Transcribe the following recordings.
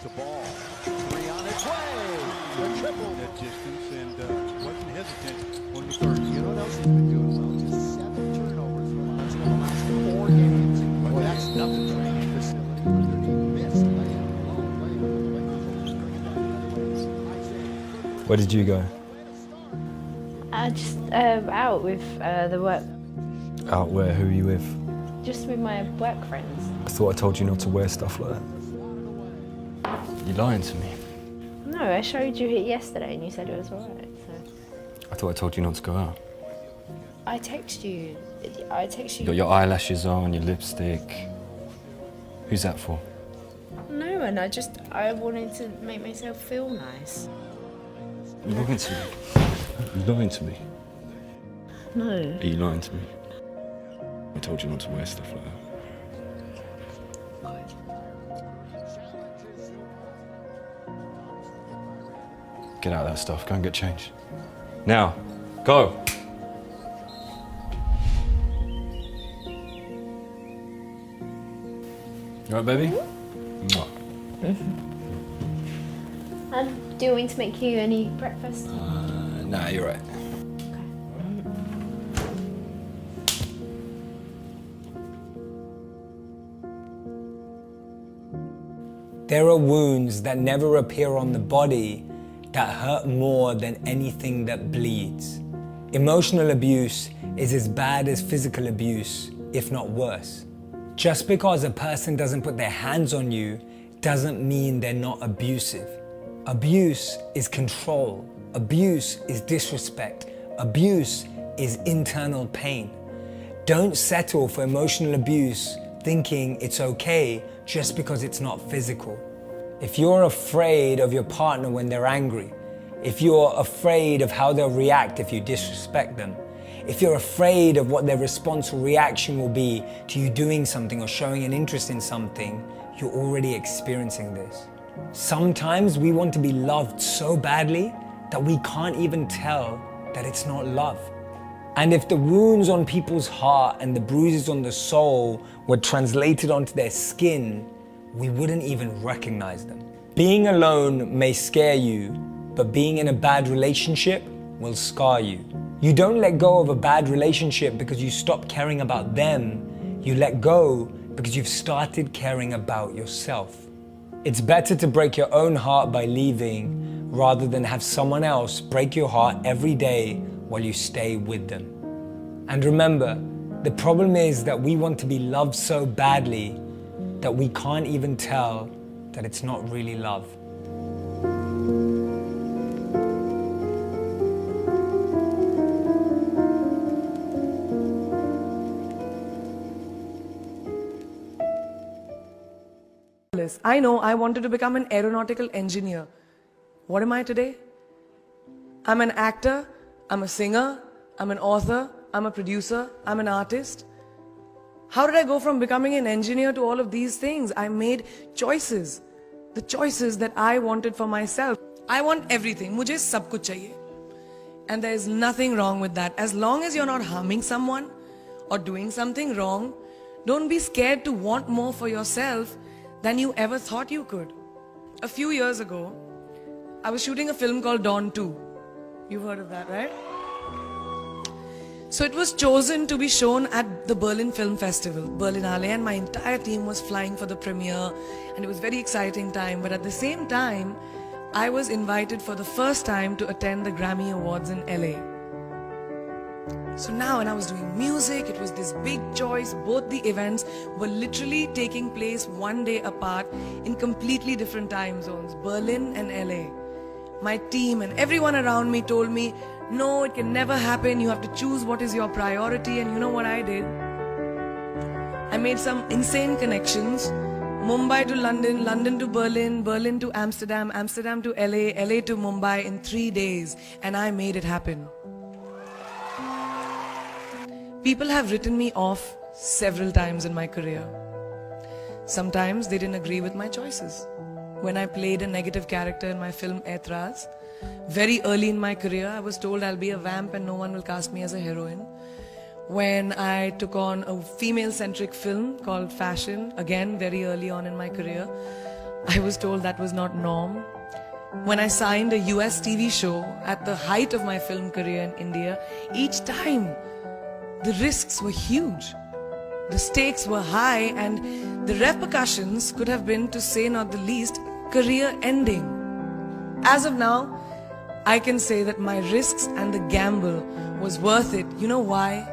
the ball. Three on its way. The triple. That distance and wasn't hesitant on the third. You know what else he's been doing well? Just 7 turnovers in the last 4 games. Boy, that's nothing for any facility. He missed Where did you go? Just out with the work. Out where? Who are you with? Just with my work friends. I thought I told you not to wear stuff like that. You're lying to me. No, I showed you it yesterday and you said it was alright, so. I thought I told you not to go out. I texted you. You got your eyelashes on, your lipstick. Who's that for? No, and I wanted to make myself feel nice. You're lying to me. You're lying to me. No. Are you lying to me? I told you not to wear stuff like that. Get out of that stuff. Go and get changed. Now, go. You alright, baby? Mwah. And do you want me to make you any breakfast? Nah, you're right. There are wounds that never appear on the body that hurt more than anything that bleeds. Emotional abuse is as bad as physical abuse, if not worse. Just because a person doesn't put their hands on you doesn't mean they're not abusive. Abuse is control. Abuse is disrespect. Abuse is internal pain. Don't settle for emotional abuse thinking it's okay just because it's not physical. If you're afraid of your partner when they're angry, if you're afraid of how they'll react if you disrespect them, if you're afraid of what their response or reaction will be to you doing something or showing an interest in something, you're already experiencing this. Sometimes we want to be loved so badly that we can't even tell that it's not love. And if the wounds on people's heart and the bruises on the soul were translated onto their skin, we wouldn't even recognize them. Being alone may scare you, but being in a bad relationship will scar you. You don't let go of a bad relationship because you stop caring about them. You let go because you've started caring about yourself. It's better to break your own heart by leaving rather than have someone else break your heart every day while you stay with them. And remember, the problem is that we want to be loved so badly that we can't even tell that it's not really love. I know I wanted to become an aeronautical engineer. What am I today? I'm an actor, I'm a singer, I'm an author, I'm a producer, I'm an artist. How did I go from becoming an engineer to all of these things? I made choices. The choices that I wanted for myself. I want everything. Mujhe sab kuch chahiye. And there is nothing wrong with that. As long as you're not harming someone or doing something wrong, don't be scared to want more for yourself than you ever thought you could. A few years ago, I was shooting a film called Dawn 2. You've heard of that, right? So it was chosen to be shown at the Berlin Film Festival, Berlinale, and my entire team was flying for the premiere, and it was a very exciting time. But at the same time, I was invited for the first time to attend the Grammy Awards in LA. So now when I was doing music, it was this big choice. Both the events were literally taking place one day apart in completely different time zones, Berlin and LA. My team and everyone around me told me, no, it can never happen. You have to choose what is your priority. And you know what I did? I made some insane connections. Mumbai to London, London to Berlin, Berlin to Amsterdam, Amsterdam to LA, LA to Mumbai in 3 days. And I made it happen. People have written me off several times in my career. Sometimes they didn't agree with my choices. When I played a negative character in my film Aitraz, very early in my career, I was told I'll be a vamp and no one will cast me as a heroine. When I took on a female-centric film called Fashion, again very early on in my career, I was told that was not norm. When I signed a US TV show at the height of my film career in India, each time the risks were huge. The stakes were high and the repercussions could have been, to say not the least, career ending. As of now, I can say that my risks and the gamble was worth it. You know why?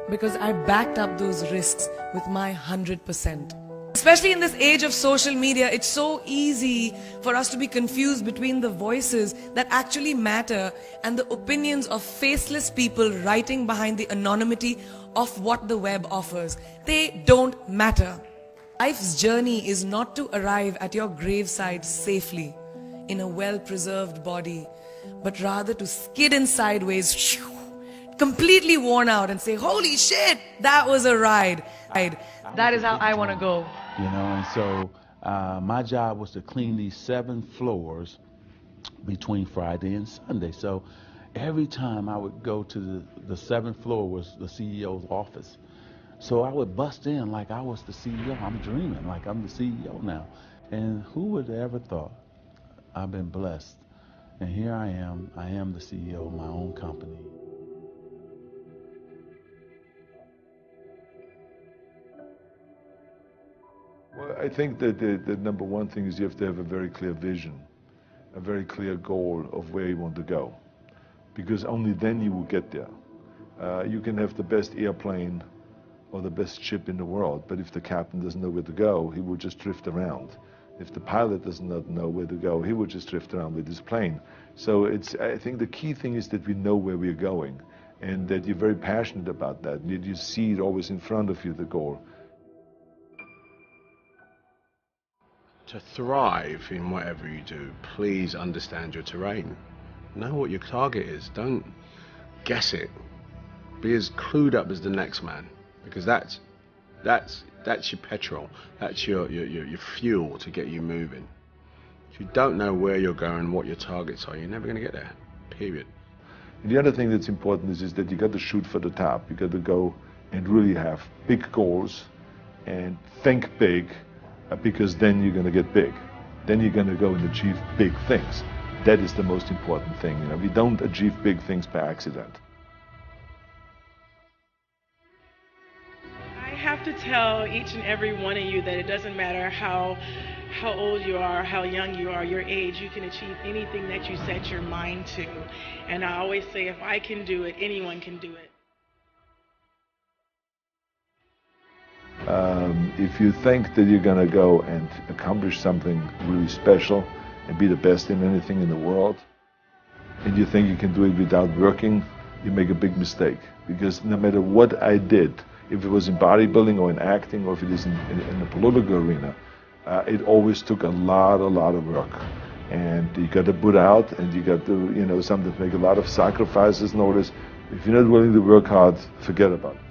Because I backed up those risks with my 100%. Especially in this age of social media, it's so easy for us to be confused between the voices that actually matter and the opinions of faceless people writing behind the anonymity of what the web offers. They don't matter. Life's journey is not to arrive at your graveside safely in a well-preserved body, but rather to skid in sideways, completely worn out, and say, holy shit, that was a ride. That is how I want to go. You know, and so my job was to clean these 7 floors between Friday and Sunday. So every time I would go to the 7th floor was the CEO's office. So I would bust in like I was the CEO. I'm dreaming like I'm the CEO now. And who would have ever thought? I've been blessed. And here I am the CEO of my own company. Well, I think that the number one thing is you have to have a very clear vision, a very clear goal of where you want to go, because only then you will get there. You can have the best airplane or the best ship in the world, but if the captain doesn't know where to go, he will just drift around. If the pilot does not know where to go, he will just drift around with his plane. So I think the key thing is that we know where we're going, and that you're very passionate about that, and that you see it always in front of you, the goal. To thrive in whatever you do, please understand your terrain. Know what your target is. Don't guess it. Be as clued up as the next man, because that's your petrol. That's your fuel to get you moving. If you don't know where you're going, what your targets are, you're never going to get there. Period. And the other thing that's important is that you got to shoot for the top. You got to go and really have big goals and think big. Because then you're going to get big. Then you're going to go and achieve big things. That is the most important thing. You know, we don't achieve big things by accident. I have to tell each and every one of you that it doesn't matter how old you are, how young you are, your age, you can achieve anything that you set your mind to. And I always say, if I can do it, anyone can do it. If you think that you're going to go and accomplish something really special and be the best in anything in the world, and you think you can do it without working, you make a big mistake. Because no matter what I did, if it was in bodybuilding or in acting or if it is in the political arena, it always took a lot of work. And you got to put out, and you got to, you know, sometimes make a lot of sacrifices and all this. If you're not willing to work hard, forget about it.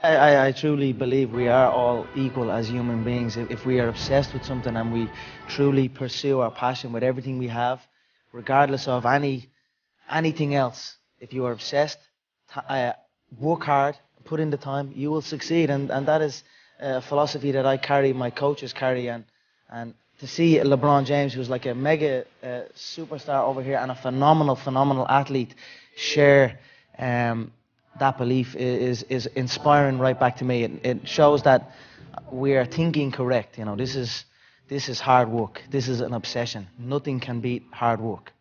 I truly believe we are all equal as human beings. If we are obsessed with something and we truly pursue our passion with everything we have, regardless of anything else, if you are obsessed, work hard, put in the time, you will succeed. And that is a philosophy that I carry, my coaches carry. And to see LeBron James, who's like a mega superstar over here and a phenomenal athlete, share that belief is inspiring right back to me. It shows that we are thinking correct. You know, this is hard work. This is an obsession. Nothing can beat hard work.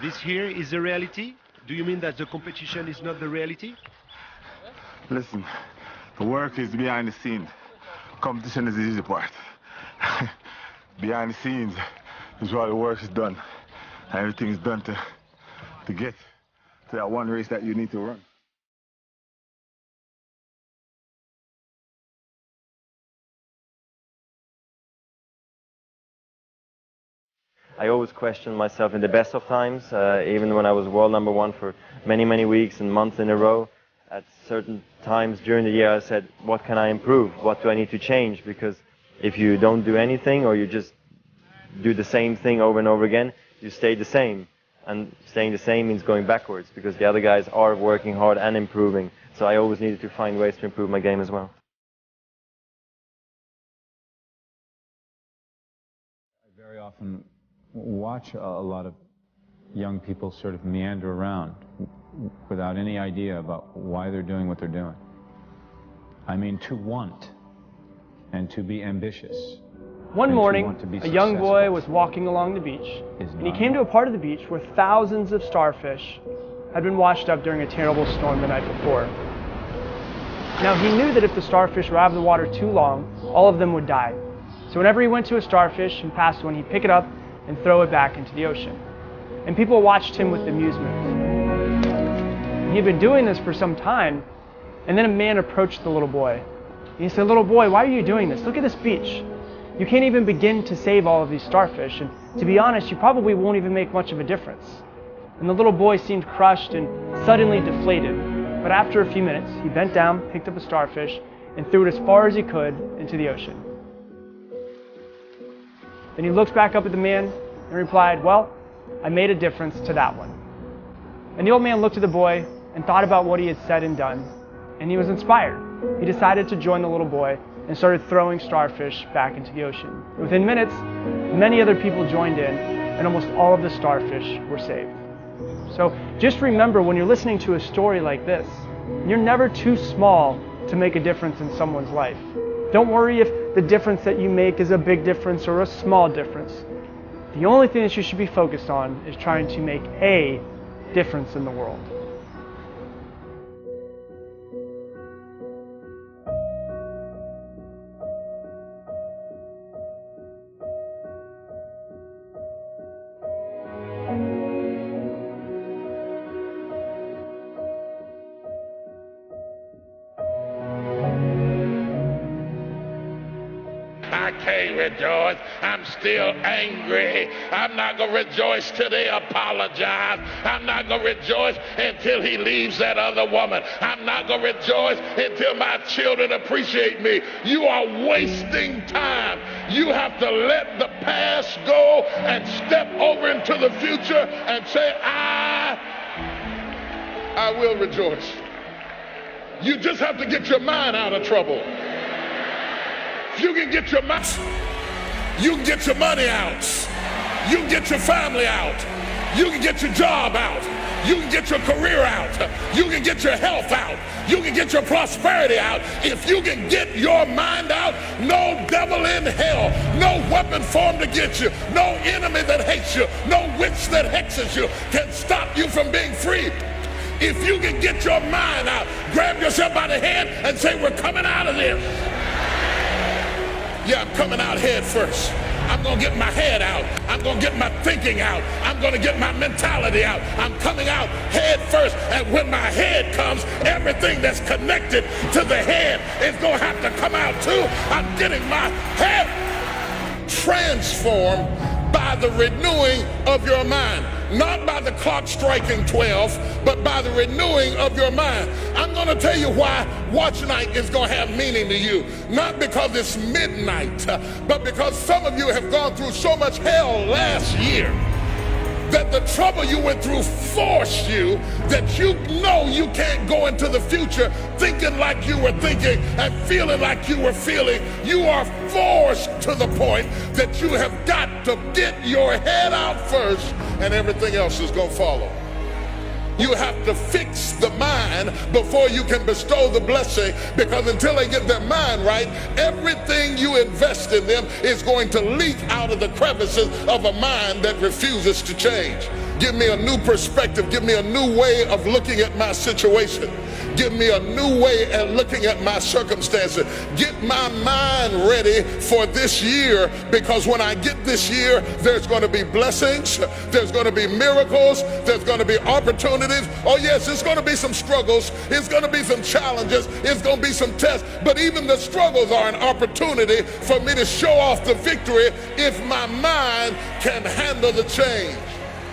This here is the reality? Do you mean that the competition is not the reality? Listen, the work is behind the scenes. Competition is the easy part. Behind the scenes is where the work is done. And everything is done to get to that one race that you need to run. I always questioned myself in the best of times, even when I was world #1 for many weeks and months in a row. At certain times during the year I said, what can I improve? What do I need to change? Because if you don't do anything or you just do the same thing over and over again, you stay the same. And staying the same means going backwards, because the other guys are working hard and improving. So I always needed to find ways to improve my game as well. I very often watch a lot of young people sort of meander around without any idea about why they're doing what they're doing. I mean, to want and to be ambitious. One morning, a young boy was walking along the beach, and he came to a part of the beach where thousands of starfish had been washed up during a terrible storm the night before. Now, he knew that if the starfish were out of the water too long, all of them would die. So whenever he went to a starfish and passed one, he'd pick it up and throw it back into the ocean. And people watched him with amusement. And he'd been doing this for some time, and then a man approached the little boy. And he said, "Little boy, why are you doing this? Look at this beach. You can't even begin to save all of these starfish, and to be honest, you probably won't even make much of a difference." And the little boy seemed crushed and suddenly deflated. But after a few minutes, he bent down, picked up a starfish, and threw it as far as he could into the ocean. Then he looked back up at the man and replied, "Well, I made a difference to that one." And the old man looked at the boy and thought about what he had said and done, and he was inspired. He decided to join the little boy and started throwing starfish back into the ocean. Within minutes, many other people joined in, and almost all of the starfish were saved. So just remember, when you're listening to a story like this, you're never too small to make a difference in someone's life. Don't worry if the difference that you make is a big difference or a small difference. The only thing that you should be focused on is trying to make a difference in the world. I can't rejoice. I'm still angry. I'm not going to rejoice till they apologize. I'm not going to rejoice until he leaves that other woman. I'm not going to rejoice until my children appreciate me. You are wasting time. You have to let the past go and step over into the future and say, I will rejoice. You just have to get your mind out of trouble. If you can get your mind, you can get your money out. You can get your family out. You can get your job out. You can get your career out. You can get your health out. You can get your prosperity out. If you can get your mind out, no devil in hell, no weapon formed against you, no enemy that hates you, no witch that hexes you can stop you from being free. If you can get your mind out, grab yourself by the hand and say, we're coming out of this. Yeah, I'm coming out head first. I'm going to get my head out. I'm going to get my thinking out. I'm going to get my mentality out. I'm coming out head first. And when my head comes, everything that's connected to the head is going to have to come out too. I'm getting my head transformed by the renewing of your mind. Not by the clock striking 12, but by the renewing of your mind. I'm going to tell you why watch night is going to have meaning to you. Not because it's midnight, but because some of you have gone through so much hell last year that the trouble you went through forced you that you know you can't go into the future thinking like you were thinking and feeling like you were feeling. You are forced to the point that you have got to get your head out first and everything else is going to follow. You have to fix the mind before you can bestow the blessing, because until they get their mind right, everything you invest in them is going to leak out of the crevices of a mind that refuses to change. Give me a new perspective. Give me a new way of looking at my situation. Give me a new way of looking at my circumstances. Get my mind ready for this year, because when I get this year, there's going to be blessings, there's going to be miracles, there's going to be opportunities. Oh yes, it's going to be some struggles, it's going to be some challenges, it's going to be some tests, but even the struggles are an opportunity for me to show off the victory if my mind can handle the change.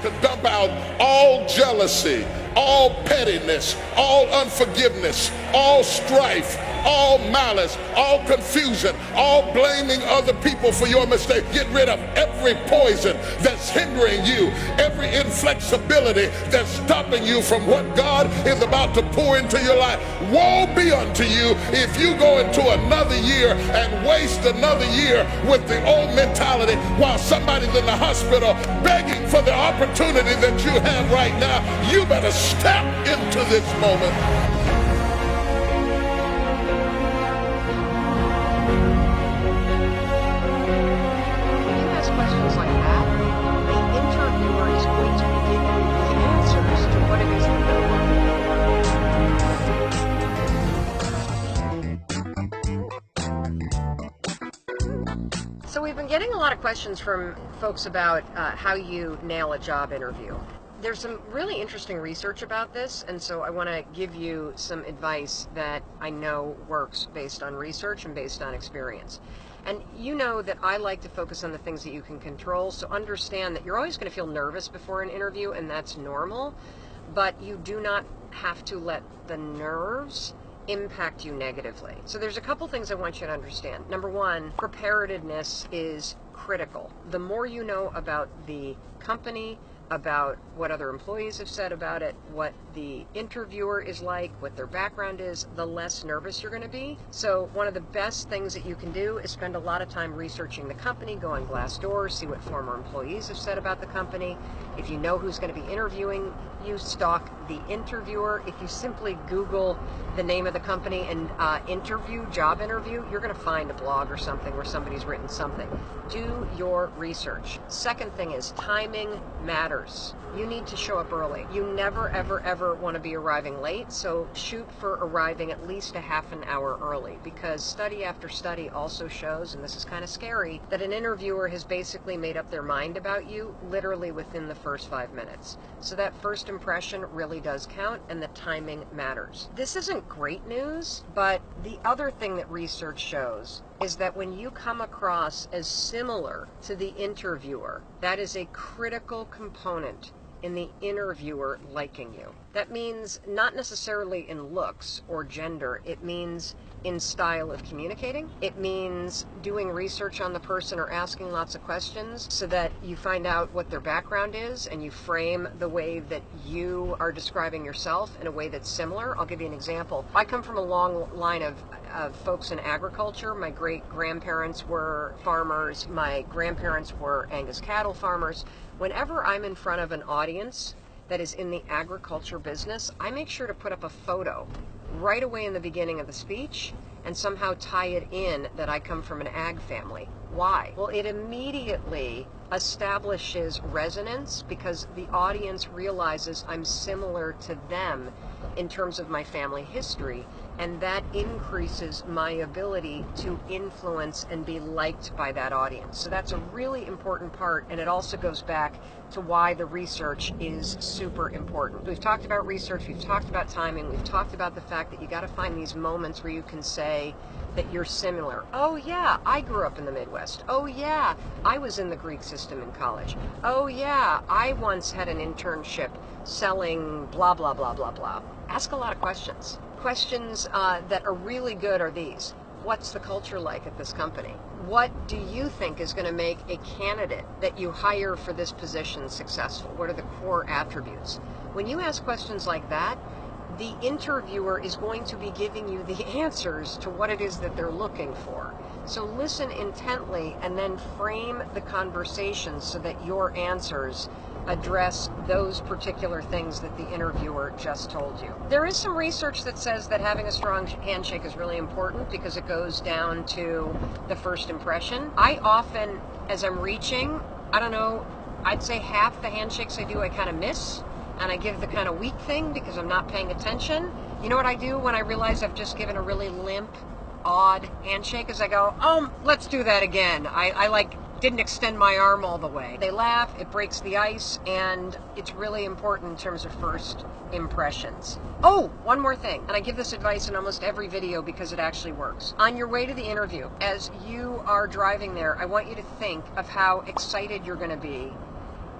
To dump out all jealousy, all pettiness, all unforgiveness, all strife, all malice, all confusion, all blaming other people for your mistake. Get rid of every poison that's hindering you, every inflexibility that's stopping you from what God is about to pour into your life. Woe be unto you if you go into another year and waste another year with the old mentality while somebody's in the hospital begging for the opportunity that you have right now. You better step into this moment. Questions like that, the interviewer is going to be giving you the answers to what it is that they're looking for. So we've been getting a lot of questions from folks about how you nail a job interview. There's some really interesting research about this, and so I want to give you some advice that I know works based on research and based on experience. And you know that I like to focus on the things that you can control, so understand that you're always going to feel nervous before an interview, and that's normal, but you do not have to let the nerves impact you negatively. So there's a couple things I want you to understand. Number one, preparedness is critical. The more you know about the company, about what other employees have said about it, what the interviewer is like, what their background is, the less nervous you're going to be. So one of the best things that you can do is spend a lot of time researching the company, go on Glassdoor, see what former employees have said about the company. If you know who's going to be interviewing you, stalk the interviewer. If you simply Google the name of the company and job interview, you're going to find a blog or something where somebody's written something. Do your research. Second thing is timing matters. You need to show up early. You never, ever, ever want to be arriving late, so shoot for arriving at least a half an hour early, because study after study also shows, and this is kind of scary, that an interviewer has basically made up their mind about you literally within the first 5 minutes. So that first impression really does count, and the timing matters. This isn't great news, but the other thing that research shows is that when you come across as similar to the interviewer, that is a critical component in the interviewer liking you. That means not necessarily in looks or gender, it means in style of communicating. It means doing research on the person or asking lots of questions so that you find out what their background is and you frame the way that you are describing yourself in a way that's similar. I'll give you an example. I come from a long line of folks in agriculture. My great-grandparents were farmers. My grandparents were Angus cattle farmers. Whenever I'm in front of an audience that is in the agriculture business, I make sure to put up a photo right away in the beginning of the speech and somehow tie it in that I come from an ag family. Why? Well, it immediately establishes resonance because the audience realizes I'm similar to them in terms of my family history, and that increases my ability to influence and be liked by that audience. So that's a really important part, and it also goes back to why the research is super important. We've talked about research, we've talked about timing, we've talked about the fact that you got to find these moments where you can say that you're similar. Oh yeah, I grew up in the Midwest. Oh yeah, I was in the Greek system in college. Oh yeah, I once had an internship selling blah, blah, blah, blah, blah. Ask a lot of questions. Questions that are really good are these. What's the culture like at this company? What do you think is going to make a candidate that you hire for this position successful? What are the core attributes? When you ask questions like that, the interviewer is going to be giving you the answers to what it is that they're looking for. So listen intently and then frame the conversation so that your answers address those particular things that the interviewer just told you. There is some research that says that having a strong handshake is really important because it goes down to the first impression. I often, as I'm reaching, I don't know, I'd say half the handshakes I do I kind of miss, and I give the kind of weak thing because I'm not paying attention. You know what I do when I realize I've just given a really limp, odd handshake is I go, let's do that again. I didn't extend my arm all the way. They laugh, it breaks the ice, and it's really important in terms of first impressions. Oh, one more thing, and I give this advice in almost every video because it actually works. On your way to the interview, as you are driving there, I want you to think of how excited you're going to be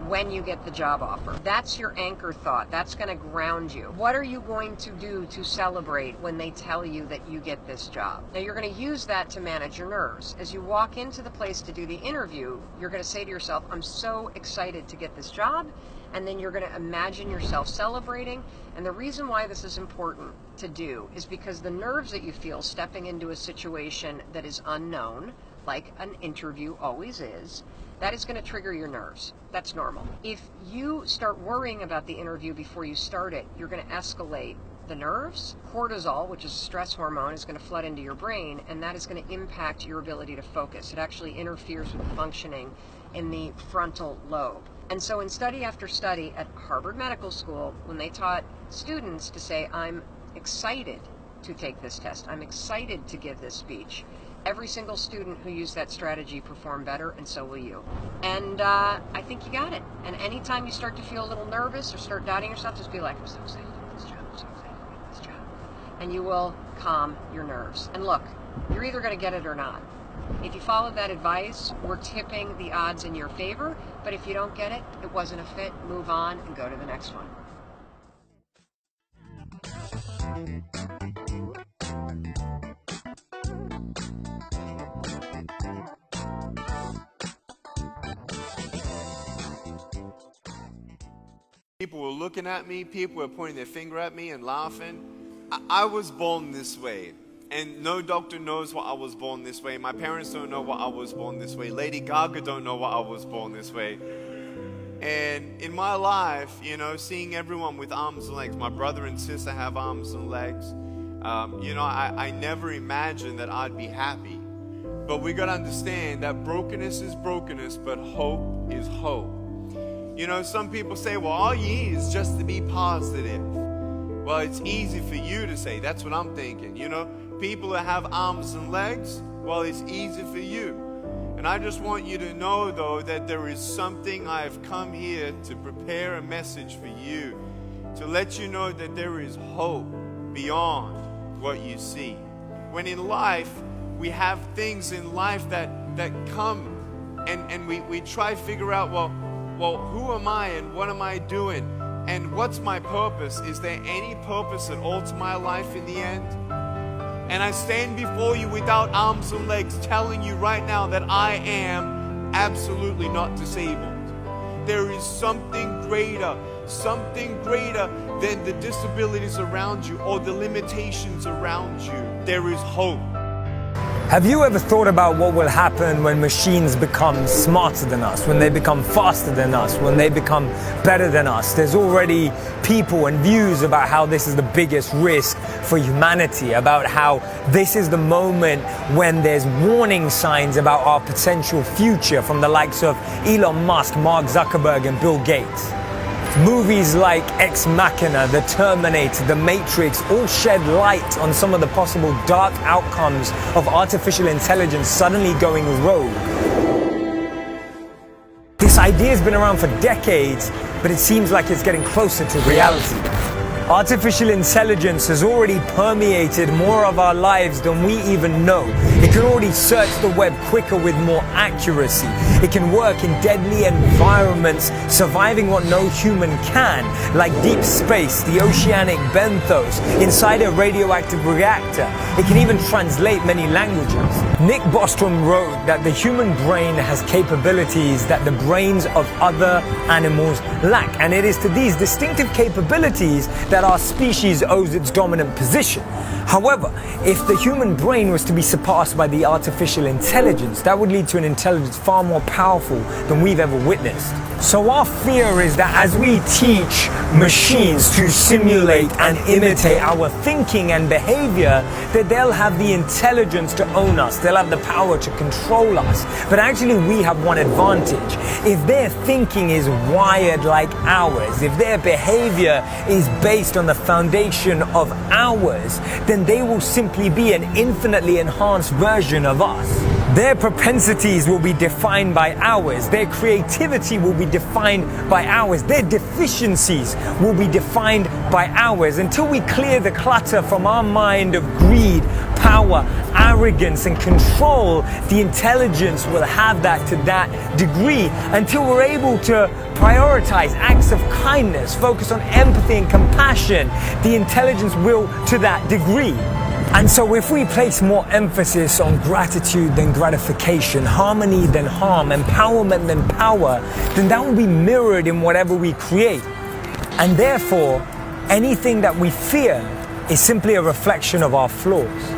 when you get the job offer. That's your anchor thought. That's going to ground you. What are you going to do to celebrate when they tell you that you get this job? Now, you're going to use that to manage your nerves. As you walk into the place to do the interview, you're going to say to yourself, I'm so excited to get this job. And then you're going to imagine yourself celebrating. And the reason why this is important to do is because the nerves that you feel stepping into a situation that is unknown, like an interview always is, that is going to trigger your nerves. That's normal. If you start worrying about the interview before you start it, you're going to escalate the nerves. Cortisol, which is a stress hormone, is going to flood into your brain, and that is going to impact your ability to focus. It actually interferes with the functioning in the frontal lobe. And so in study after study at Harvard Medical School, when they taught students to say, I'm excited to take this test, I'm excited to give this speech, every single student who used that strategy performed better, and so will you. And I think you got it. And anytime you start to feel a little nervous or start doubting yourself, just be like, I'm so excited to get this job, I'm so excited to get this job. And you will calm your nerves. And look, you're either going to get it or not. If you follow that advice, we're tipping the odds in your favor. But if you don't get it, it wasn't a fit, move on and go to the next one. People were looking at me, people were pointing their finger at me and laughing. I was born this way. And no doctor knows why I was born this way. My parents don't know why I was born this way. Lady Gaga don't know why I was born this way. And in my life, you know, seeing everyone with arms and legs, my brother and sister have arms and legs, you know, I never imagined that I'd be happy. But we got to understand that brokenness is brokenness, but hope is hope. You know, some people say, well, all you need is just to be positive. Well, it's easy for you to say. That's what I'm thinking, you know. People that have arms and legs, well, it's easy for you. And I just want you to know, though, that there is something I have come here to prepare a message for you, to let you know that there is hope beyond what you see. When in life, we have things in life that come and we try to figure out, well, who am I and what am I doing? And what's my purpose? Is there any purpose at all to my life in the end? And I stand before you without arms and legs, telling you right now that I am absolutely not disabled. There is something greater than the disabilities around you or the limitations around you. There is hope. Have you ever thought about what will happen when machines become smarter than us, when they become faster than us, when they become better than us? There's already people and views about how this is the biggest risk for humanity, about how this is the moment when there's warning signs about our potential future from the likes of Elon Musk, Mark Zuckerberg, and Bill Gates. Movies like Ex Machina, The Terminator, The Matrix all shed light on some of the possible dark outcomes of artificial intelligence suddenly going rogue. This idea has been around for decades, but it seems like it's getting closer to reality. Artificial intelligence has already permeated more of our lives than we even know. It can already search the web quicker with more accuracy. It can work in deadly environments, surviving what no human can, like deep space, the oceanic benthos, inside a radioactive reactor. It can even translate many languages. Nick Bostrom wrote that the human brain has capabilities that the brains of other animals lack, and it is to these distinctive capabilities that our species owes its dominant position. However, if the human brain was to be surpassed by the artificial intelligence, that would lead to an intelligence far more powerful than we've ever witnessed. So our fear is that as we teach machines to simulate and imitate our thinking and behavior, that they'll have the intelligence to own us, they'll have the power to control us. But actually we have one advantage. If their thinking is wired like ours, if their behavior is based on the foundation of ours, then they will simply be an infinitely enhanced version of us. Their propensities will be defined by ours. Their creativity will be defined by ours. Their deficiencies will be defined by ours. Until we clear the clutter from our mind of greed, power, arrogance, and control, the intelligence will have that to that degree until we're able to prioritize acts of kindness, focus on empathy and compassion. The intelligence will to that degree. And so if we place more emphasis on gratitude than gratification, harmony than harm, empowerment than power, then that will be mirrored in whatever we create. And therefore, anything that we fear is simply a reflection of our flaws.